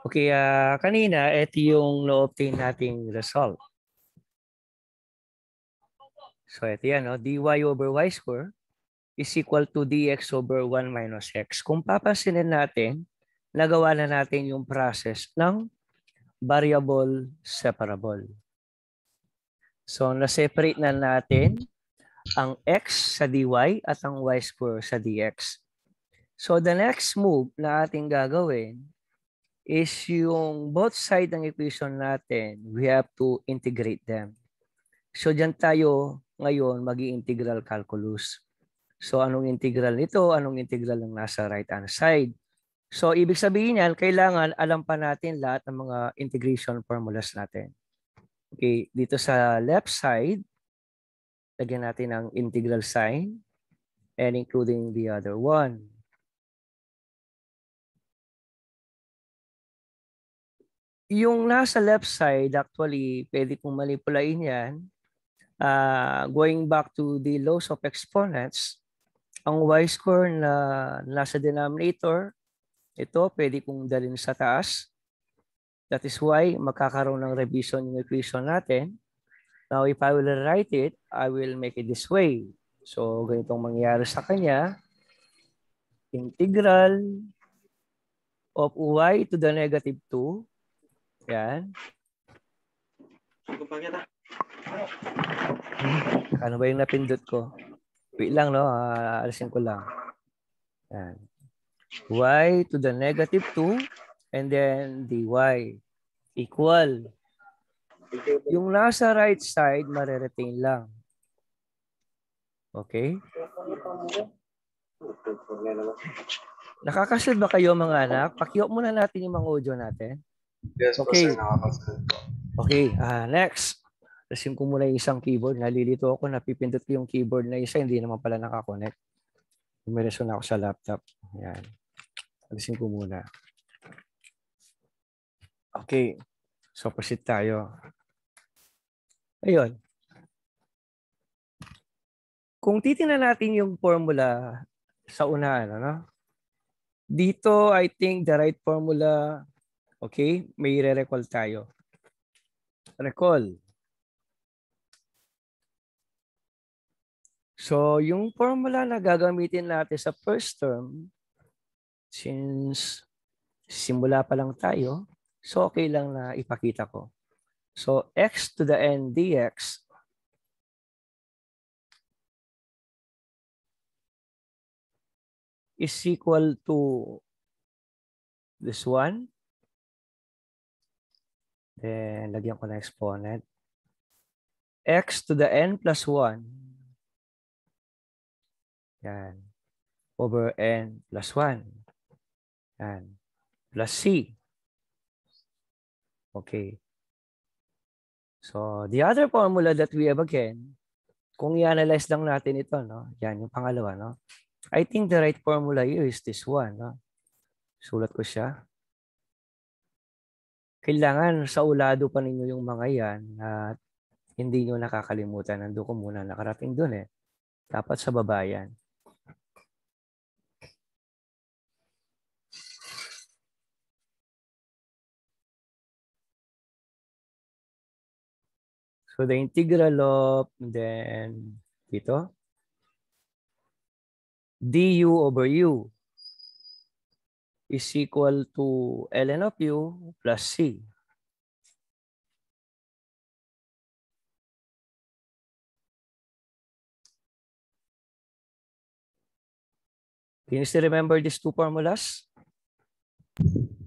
Okay, kanina, ito yung na-obtain nating result. So, ito yan, no? dy over y square is equal to dx over 1 minus x. Kung papansinin natin, nagawa na natin yung process ng variable separable. So, na-separate na natin ang x sa dy at ang y square sa dx. So, the next move na ating gagawin is yung both side ng equation natin, we have to integrate them. So, dyan tayo ngayon mag-i-integral calculus. So, anong integral nito? Anong integral ng nasa right-hand side? So, ibig sabihin yan, kailangan alam pa natin lahat ng mga integration formulas natin. Okay, dito sa left side, lagyan natin ang integral sign and including the other one. Yung nasa left side, actually, pwede kong manipulain yan. Going back to the laws of exponents, ang y square na nasa denominator, ito pwede kong dalhin sa taas. That is why magkakaroon ng revision yung equation natin. Now, if I will write it, I will make it this way. So, ganitong mangyayari sa kanya. Integral of y to the negative 2. Yan. Ano ba yung napindot ko? Wait lang, no? Alisin ko lang. Yan. Y to the negative 2 and then dy equal. Yung nasa right side, mareretain lang. Okay? Nakakasunod ba kayo mga anak? Pakiok muna natin yung mga audio natin. Yes po, Okay. sir. Nakakasunod po. Okay, next. Alisin ko muna yung isang keyboard. Nalilito ako, napipindot ko yung keyboard na isa, hindi naman pala nakakonect. Umireson ako sa laptop. Yan. Alisin ko muna. Okay. So, proceed tayo. Ayun. Kung titingnan natin yung formula sa unahan, ano? Dito, I think the right formula, okay, may re-recall tayo. Recall. So, yung formula na gagamitin natin sa first term, since simula pa lang tayo, so okay lang na ipakita ko. So, x to the n dx is equal to this one. Then, lagyan ko na exponent. X to the n plus 1. Yan. Over n plus 1. Yan. Plus c. Okay. So, the other formula that we have again, kung i-analyze lang natin ito, no? Yan, yung pangalawa, no? I think the right formula here is this one, no? Sulat ko siya. Kailangan sa ulado pa ninyo yung mga yan at hindi nyo nakakalimutan. Nandun ko muna, nakarating dun eh. Dapat sa baba yan. So the integral of, then, dito, du over u is equal to ln of u plus c. Can you still remember these two formulas?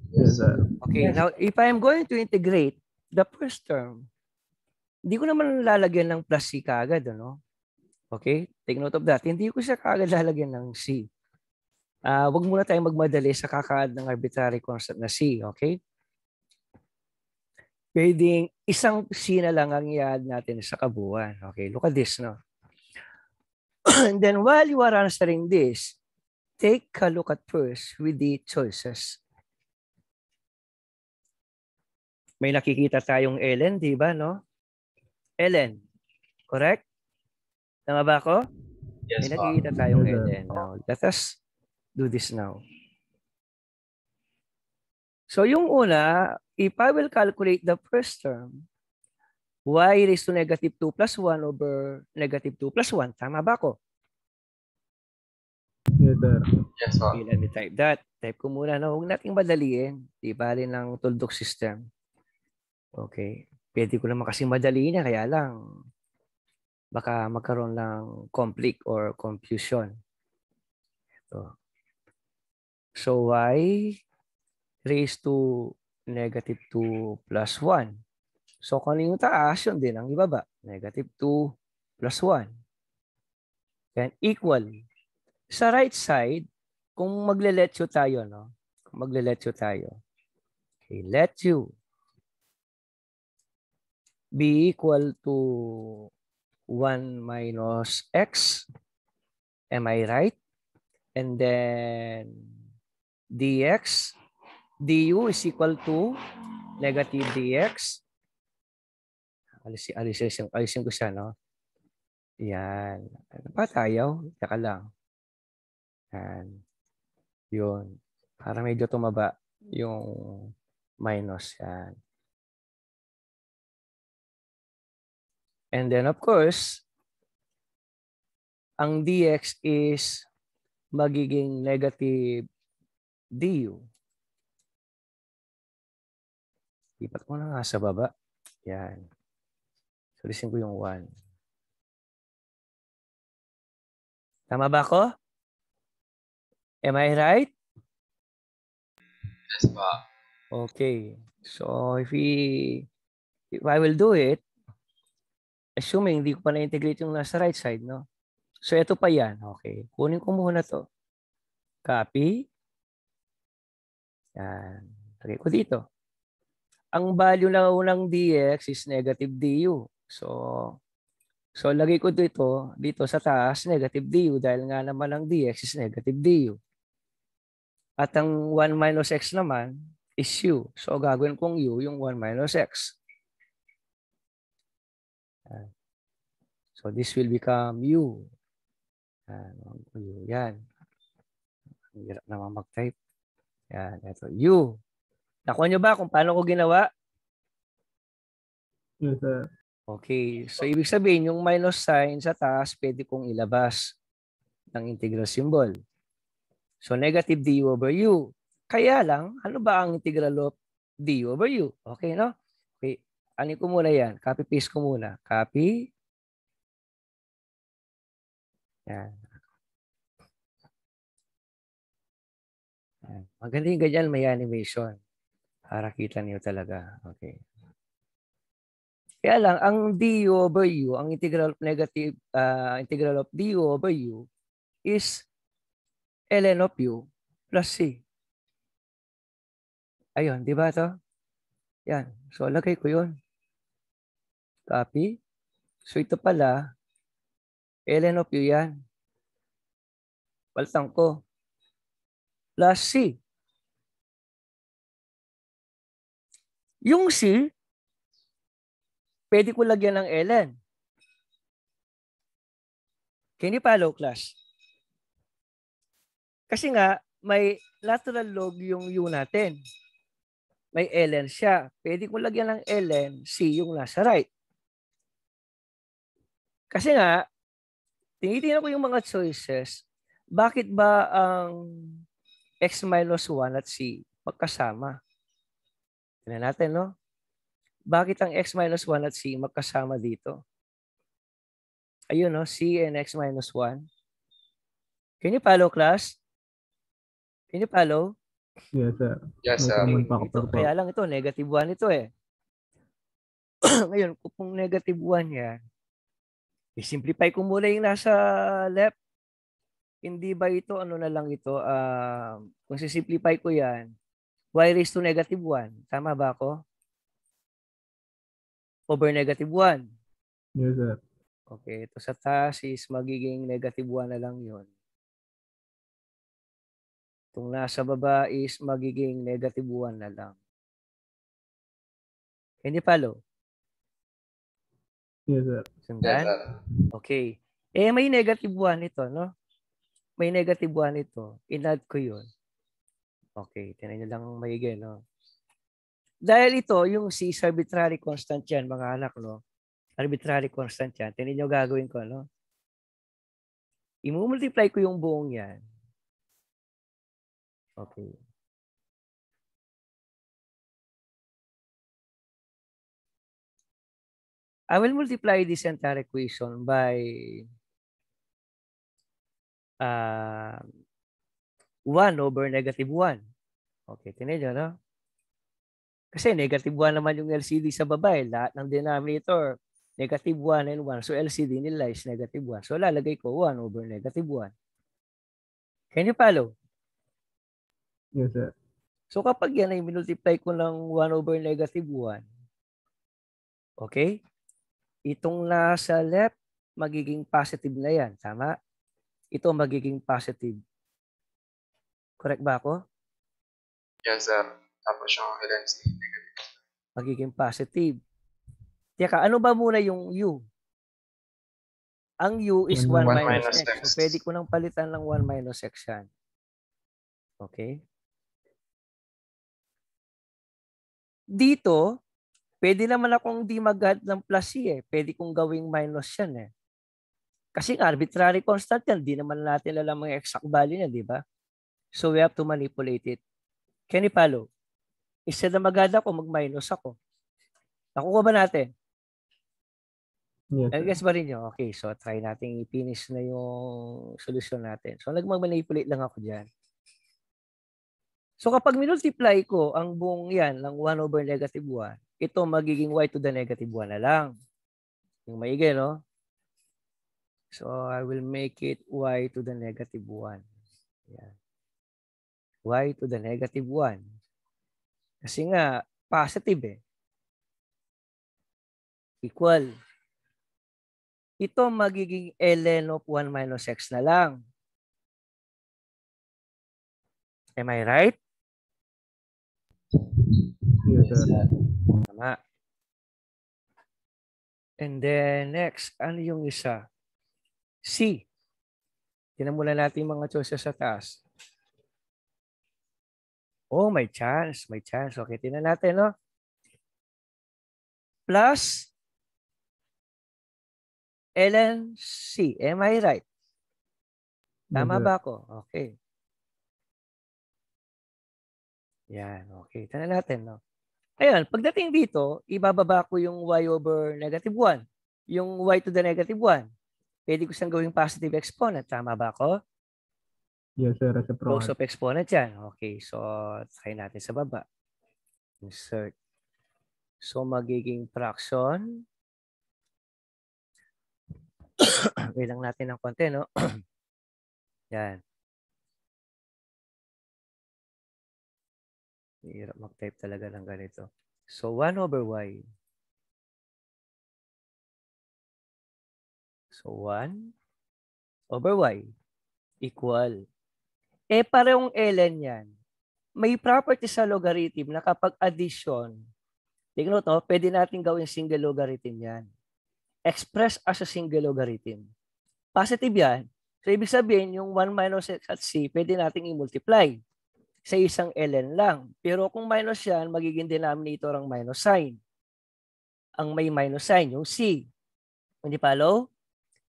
Yes, sir. Okay, now if I am going to integrate the first term, hindi ko naman lalagyan ng plus c kaagad, ano? Okay, take note of that. Hindi ko siya kaagad lalagyan ng c. Wag muna tayong magmadali sa kakaad ng arbitrary constant na c, okay? Pwedeng isang c na lang ang i-add natin sa kabuuan. Okay, look at this, no? And then while you are answering this, take a look at first with the choices. May nakikita tayong ln, di ba, no? ln, correct? Tama ba ako? Yes, May po. nakikita tayong ln. Now, let us do this now. So yung una, if I will calculate the first term, y raised to negative 2 plus 1 over negative 2 plus 1. Tama ba ako? Yes, sir. Yes, po. Okay, let me type that. Type ko muna na huwag nating madaliin. Di bali ng tuldok system. Okay. Pwede ko naman kasi madaliin niya, kaya lang baka magkaroon ng conflict or confusion. So y raised to negative 2 plus 1. So kung ano yung taas, yun din ang ibaba. Negative 2 plus 1. Then equal. Sa right side, kung magle-let you tayo, no? Kung magle-let you tayo. Okay, let you be equal to 1 minus x. Am I right? And then dx, du is equal to negative dx. Alisin ko siya, no? Yan. Ano pa tayo? Teka lang. Yan. Yun. Para medyo tumaba yung minus. Yan. And then, of course, ang dx is magiging negative du. Ipat ko na nga sa baba. Yan. Sulisin ko yung 1. Tama ba ako? Am I right? Yes, po. Okay. So, if I will do it, assuming hindi ko pa na-integrate yung nasa right side, no? So, ito pa yan. Okay. Kunin ko muna to. Copy. Yan. Lagay ko dito. Ang value ng unang dx is negative du. So lagay ko dito sa taas, negative du, dahil nga naman ang dx is negative du. At ang 1 minus x naman is u. So gagawin kong u yung 1 minus x. So this will become u. Yan. Ang hirap naman mag-type. Yan, ito. U. Nakuha nyo ba kung paano ko ginawa? Yes, sir. Okay. So, ibig sabihin, yung minus sign sa taas, pwede kong ilabas ng integral symbol. So, negative du over u. Kaya lang, ano ba ang integral of du over u? Okay, no? Okay. Ano ko muna yan? Copy-paste ko muna. Copy. Yan. Maganda yung ganyan, may animation. Para kita niyo talaga. Okay. Kaya lang, ang du over u, ang integral of negative, integral of du over u is ln of u plus c. Ayun, di ba ito? Yan. So, lagay ko yun. Copy. So, ito pala, ln of u yan. Paltang ko. Plus c. Yung c, pwede ko lagyan ng ln. Can you follow, class? Kasi nga, may lateral log yung u natin. May ln siya. Pwede ko lagyan ng ln, c yung nasa right. Kasi nga, tinitingnan ko yung mga choices. Bakit ba ang x minus 1 at c magkasama? Tignan natin, no? Bakit ang x minus 1 at c magkasama dito? Ayun, no? C and x minus 1. Can you follow, class? Can you follow? Yes, sir. Yes, sir. Kaya lang ito, negative 1 ito eh. Ngayon, kung negative 1 yan, i-simplify ko muna yung nasa left. Hindi ba ito, ano na lang ito, kung si-simplify ko yan, y raised to negative 1. Tama ba ako? Over negative 1. Yes, sir. Okay, ito sa taas is magiging negative 1 na lang yun. Itong nasa baba is magiging negative 1 na lang. Can you follow? Yes, sir. Sundan? Yes, sir. Okay. Eh, may negative 1 ito, no? May negative 1 ito. In-add ko yun. Okay, tinan nyo lang maigi, no? Dahil ito, yung C is arbitrary constant yan, mga anak, no? Arbitrary constant yan. Tingnan nyo gagawin ko, no? I-multiply ko yung buong yan. Okay. I will multiply this entire equation by 1 over negative 1. Okay, tingnan nyo, no? Kasi negative 1 naman yung LCD sa baba. Lahat ng denominator, negative 1 and 1. So LCD nila is negative 1. So lalagay ko 1 over negative 1. Can you follow? Yes, sir. So kapag yan ay minultiply ko ng 1 over negative 1, okay? Itong nasa left, magiging positive na yan. Tama? Ito magiging positive. Correct ba ako? Yes, sir. Tapos yung LNC. Magiging positive. Teka, ano ba muna yung U? Ang U is 1 1 minus minus X. X. So pwede ko nang palitan ng 1 minus X yan. Okay? Dito, pwede naman akong di mag-add ng plus C eh. Pwede kong gawing minus yan eh. Kasi arbitrary constant yan. Di naman natin alam ang exact value niya, di ba? So we have to manipulate it. Can you follow? Instead na mag-add ako, mag-minus ako. Nakuha ba natin? Yes, sir. Guess ba rin nyo? Okay, so try natin i-finish na yung solusyon natin. So nag-manipulate lang ako dyan. So kapag minultiply ko ang buong yan ng 1 over negative 1, ito magiging y to the negative 1 na lang. Yung maigi, no? So I will make it y to the negative 1. Yan. Y to the negative 1. Kasi nga, positive eh. Equal. Ito magiging ln of 1 minus x na lang. Am I right? Yes, sir. Tama. And then next, ano yung isa? C. Tingnan muna natin yung mga choices sa taas. Oh, may chance. May chance. Okay, tingnan natin, no? Plus ln C. Am I right? Tama Yes, sir. ba ako? Okay. Yan, okay. Tingnan natin, no? Ayan, pagdating dito, ibababa ko yung y over negative 1. Yung y to the negative 1. Pwede ko siyang gawing positive exponent. Tama ba ako? Yes, sir. Close Reciprocal. of exponent yan. Okay, so try natin sa baba. Insert. So magiging fraction. Wait lang natin ng konti, no? Yan. Hirap mag-type talaga ng ganito. So 1 over y. So 1 over y equal. Parehong ln yan. May property sa logarithm na kapag addition, tingnan to, pwede natin gawin single logarithm yan. Express as a single logarithm. Positive yan. So, ibig sabihin, yung 1 minus x at c, pwede nating i-multiply sa isang ln lang. Pero kung minus yan, magiging denominator ang minus sign. Ang may minus sign, yung c. Hindi follow?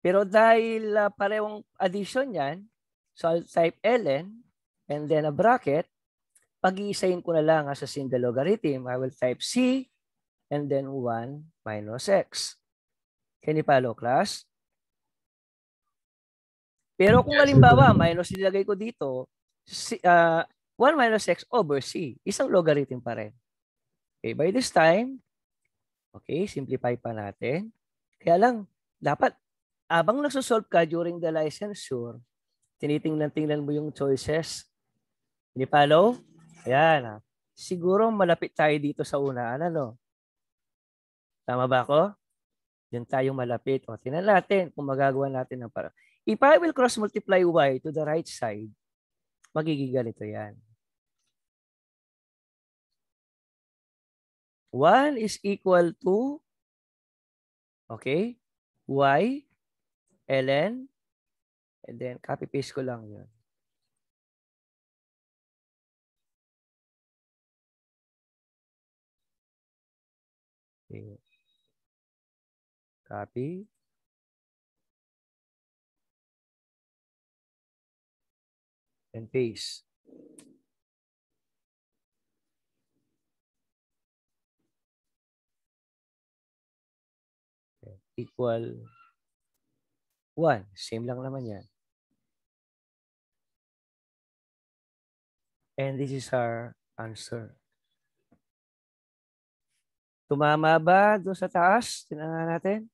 Pero dahil parehong addition yan, so I'll type ln and then a bracket, pag-iisahin ko na lang as a single logarithm. I will type c and then 1 minus x. Can you follow, class? Pero kung halimbawa, minus nilagay ko dito, 1 minus x over c, isang logarithm pa rin. Okay, by this time, okay, simplify pa natin. Kaya lang, dapat, abang nagsosolve ka during the licensure, tinitingnan-tingnan mo yung choices. Hindi follow? Ayan. Siguro malapit tayo dito sa unaan, ano? Tama ba ako? Diyan tayo malapit. O, tingnan natin kung magagawa natin ng parang. If I will cross multiply y to the right side, magiging ganito yan. 1 is equal to, okay, y, ln, and then copy-paste ko lang yun. Okay. Copy. And paste. Okay. Equal 1. Same lang naman yan. And this is our answer. Tumama ba doon sa taas? Tingnan natin.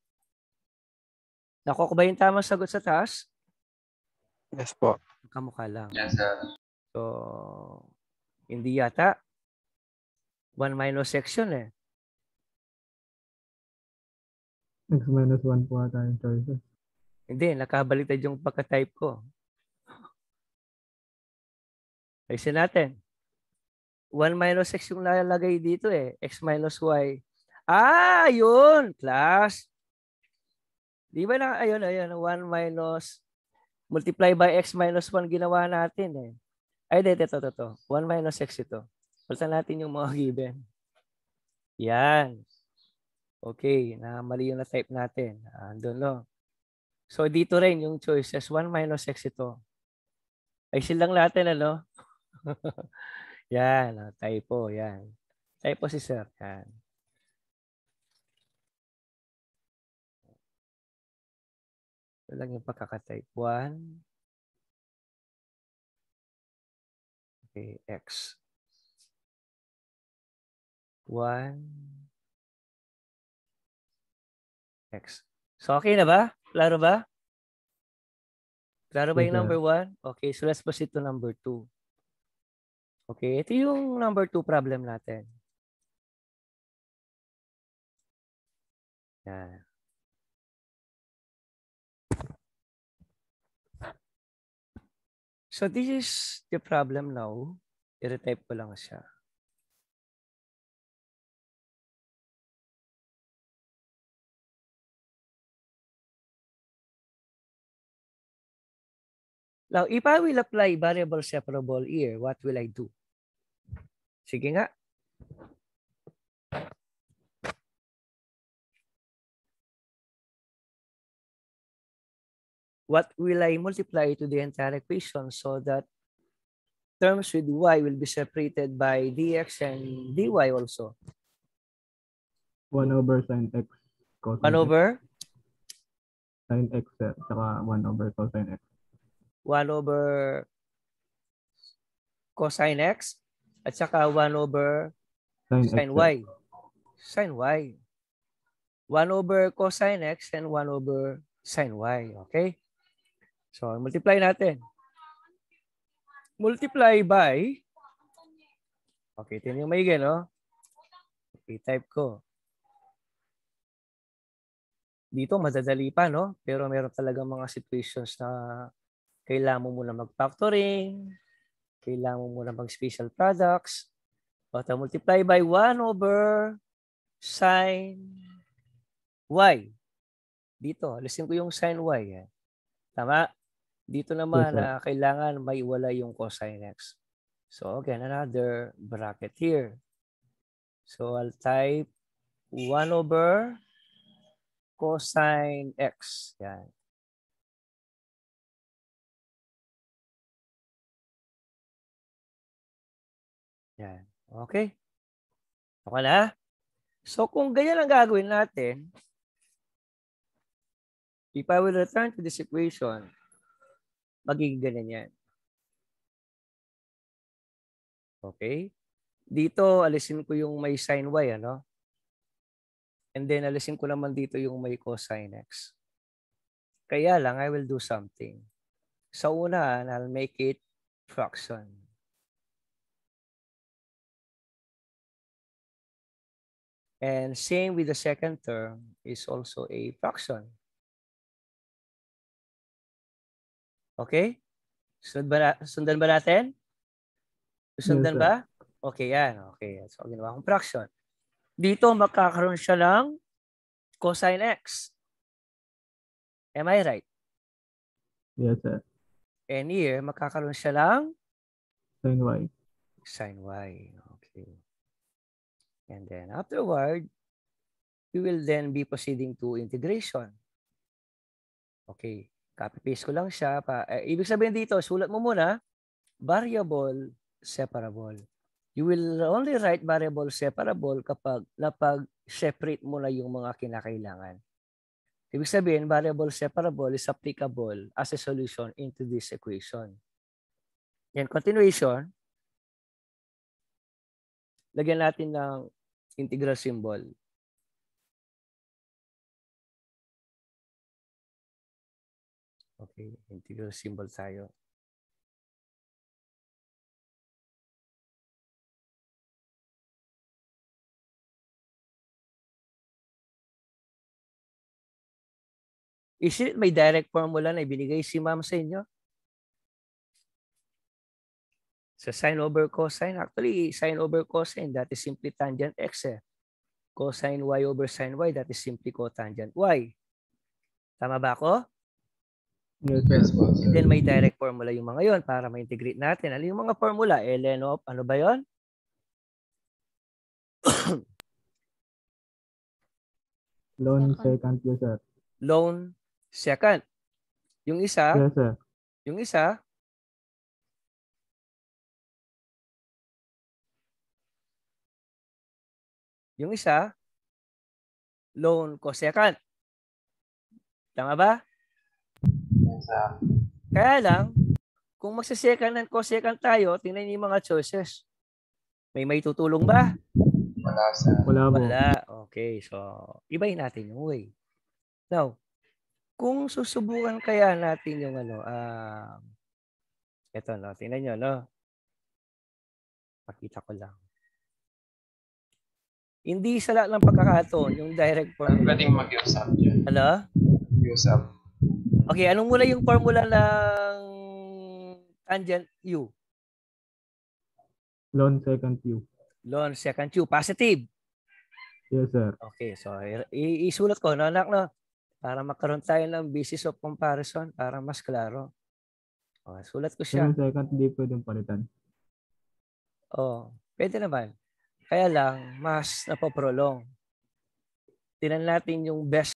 Nakuha ko ba yung tamang sagot sa taas? Yes po. Kamukha lang. Yes, sir. So, hindi yata. 1 minus x yun eh. X minus 1 po ata yung choices. Hindi, nakabaliktad yung pagka-type ko. Ayusin natin. 1 minus x yung lalagay dito eh. X minus y. Ah, yun, class. Di ba na, ayun, 1 minus, multiply by x minus 1 ginawa natin eh. Ay, ito. 1 minus x ito. Palitan natin yung mga given. Yan. Okay, na mali yung na-type natin. Andun, no? So, dito rin yung choices. 1 minus x ito. Ay, silang natin, ano? Yan, typo, yan. Typo si sir. Yan. Ito lang yung pagkaka-type. 1. Okay, x. 1. X. So, okay na ba? Klaro ba? Klaro ba Yes, yung sir. number 1? Okay, so let's proceed to number 2. Okay, ito yung number 2 problem natin. Yan. So this is the problem now. I-retype ko lang siya. Now, if I will apply variable separable here, what will I do? Sige nga. What will I multiply to the entire equation so that terms with y will be separated by dx and dy also? 1 over sin x. 1 Cosine over? X. Sin x, sir. Saka 1 over cosine x. 1 over cosine x at saka 1 over Sin sin x, sir. y. Sin y. 1 over cosine x and 1 over sin y. Okay? So, multiply natin. Multiply by, okay, ito yung maigi, no? Okay, type ko. Dito, madadali pa, no? Pero meron talaga mga situations na kailangan mo muna mag-factoring, kailangan mo muna mag-special products, o multiply by 1 over sin y. Dito, alisin ko yung sin y. Eh. Tama? Dito naman Yes, sir. na kailangan may wala yung cosine x. So again, another bracket here. So I'll type 1 over cosine x. Yan. Yan. Okay? Okay na? So kung ganyan ang gagawin natin, if I will return to this equation, magiging ganyan yan. Okay? Dito, alisin ko yung may sin y, ano? And then, alisin ko naman dito yung may cosine x. Kaya lang, I will do something. Sa una, I'll make it fraction. And same with the second term is also a fraction. Okay? Sundan ba natin? Sundan Yes, sir. ba? Okay, yan. Okay. So, ginawa kong fraction. Dito, magkakaroon siya ng cosine x. Am I right? Yes, sir. And here, magkakaroon siya ng Sin y. sin y. Okay. And then afterward, we will then be proceeding to integration. Okay, copy-paste ko lang siya. Ibig sabihin dito, sulat mo muna, variable separable. You will only write variable separable kapag napag-separate mo na yung mga kinakailangan. Ibig sabihin, variable separable is applicable as a solution into this equation. Yan, continuation. Lagyan natin ng integral symbol. Okay, integral symbol tayo. Is it may direct formula na ibinigay si ma'am sa inyo? Sa sine over cosine, actually, sine over cosine, that is simply tangent x eh. Cosine y over sine y, that is simply cotangent y. Tama ba ako? Yes, sir. And then may direct formula yung mga yon para ma-integrate natin. Ano yung mga formula? Ln of, ano ba yon? Lone second, yes, sir. Lone second. Yung isa, Yes, sir. yung isa, yung isa, lone cosecant. Tama ba? Yes, sir. Kaya lang, kung magsasecond and cosecant tayo, tingnan niyo yung mga choices. May tutulong ba? Wala, sir. Wala po. Wala. Okay, so ibahin natin yung way. Now, kung susubukan kaya natin yung ano, ito, no, tingnan nyo, no? Pakita ko lang. Hindi sa lahat ng pagkakataon, yung direct formula. Pwedeng mag-usap dyan. Ano? Mag-usap. Okay, anong muna yung formula ng tangent U? Lone second U. Lone secant U. Positive. Yes, sir. Okay, so isulat ko, no, anak, no? Para magkaroon tayo ng basis of comparison para mas klaro. Okay, sulat ko siya. Lone second, hindi pwedeng palitan. Oh, pwede naman. Kaya lang, mas napaprolong. Tingnan natin yung best